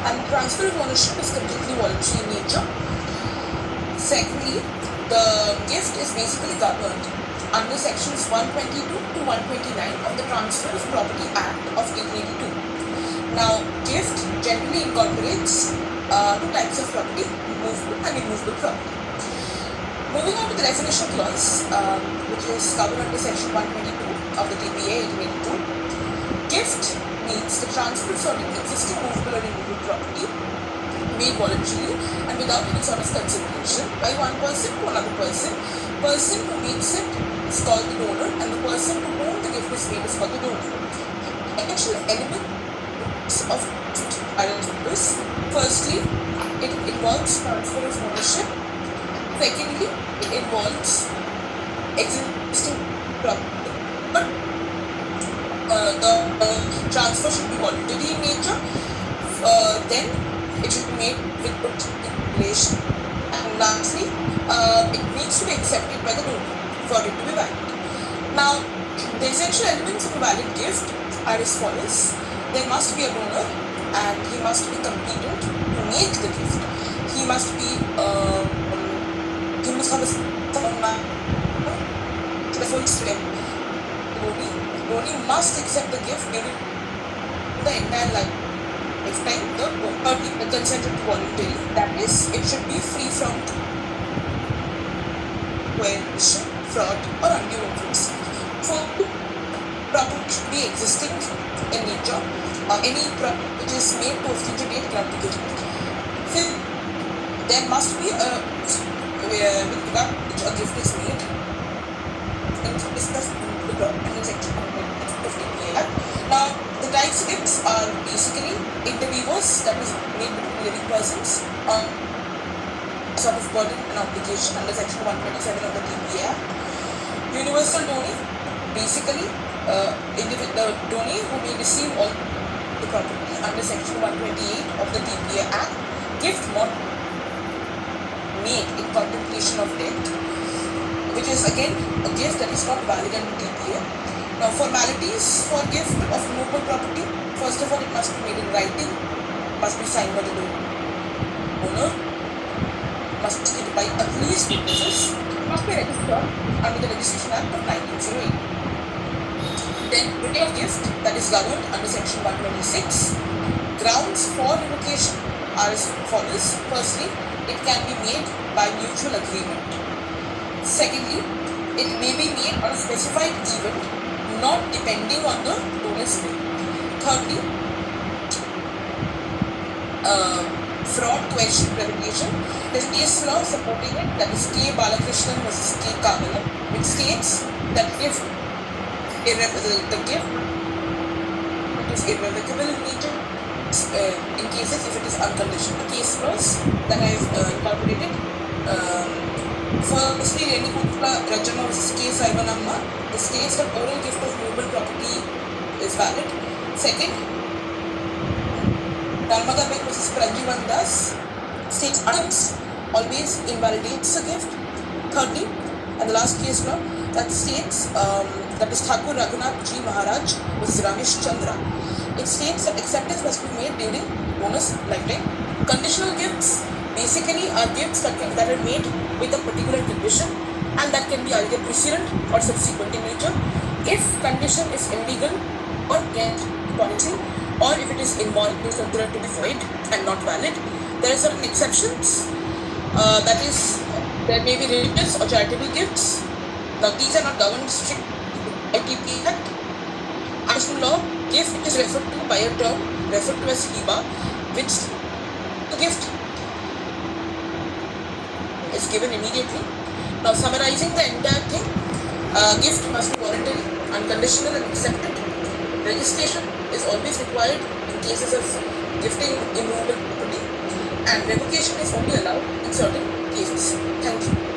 and transfer of ownership is completely voluntary in nature. Secondly, the gift is basically governed under sections 122 to 129 of the Transfer of Property Act of 1882. Now, gift generally incorporates two types of property, movable and immovable property. Moving on to the definition clause, which is covered under section 122 of the TPA 1882. Gift means the transfer of certain existing movable or immovable property made voluntarily and without any sort of consideration by one person to another person. Person who makes it is called the donor, and the person to whom the gift is made is called the donor. Essential elements of gift are as follows. Firstly, it involves transfer of ownership. Secondly, it involves existing property. But the transfer should be voluntary in nature. Then it should be made with good relation. And lastly, it needs to be accepted by the donor for it to be valid. Now, the essential elements of a valid gift are as follows. There must be a donor, and he must be competent to make the gift. He must have a sound mind to the full extent. The donor must accept the gift during the entire lifetime. The consent to voluntary. That is, it should be free from coercion, fraud, or undue influence. So, property should be existing in nature. Any property which is made to a future date cannot be given. There must be with regard to which a gift is made. And discussed in the property section of TPA. Now, the types of gifts are basically interviews, that is made between living persons, sort of burden and obligation under section 127 of the TPA. Universal donee, basically the donee who may receive all the property under section 128 of the TPA Act. Gift not made in contemplation of debt, which is again a gift that is not valid under TPA. Now, formalities for gift of movable property. First of all, it must be made in writing, must be signed by the owner, must be stated by at least witnesses, must be registered under the Registration Act of 1908. Then, return of gift, that is governed under section 126. Grounds for revocation are as follows. Firstly, it can be made by mutual agreement. Secondly, it may be made on a specified event, not depending on the donor's will. Thirdly, fraud, coercion, revocation. There is case law supporting it, that is K. Balakrishnan versus K. Kamalam, which states that if the gift is irrevocable in nature, in cases if it is unconditional. Case laws that I have incorporated. Firstly, Renikutla Rajama versus K. Saivanamma, the states that oral gift of movable property is valid. Second, Narmada Beg versus Pranjivandas states items always invalidates a gift. Thirdly, and the last case law that states that is Thakur Raghunath Ji Maharaj versus Ramesh Chandra. It states that acceptance must be made during owner's lifetime. Conditional gifts basically are gifts that are made with a particular condition, and that can be either precedent or subsequent in nature. If condition is illegal or against policy, or if it is involved, it is considered to be void and not valid. There are certain exceptions. That is, there may be religious or charitable gifts. Now, these are not governed strictly by TPA Act. As in law, gift is referred to by a term referred to as hiba, which the gift is given immediately. Now, summarizing the entire thing, gift must be voluntary, unconditional, and accepted. Registration is always required in cases of gifting immovable property, and revocation is only allowed in certain cases. Thank you.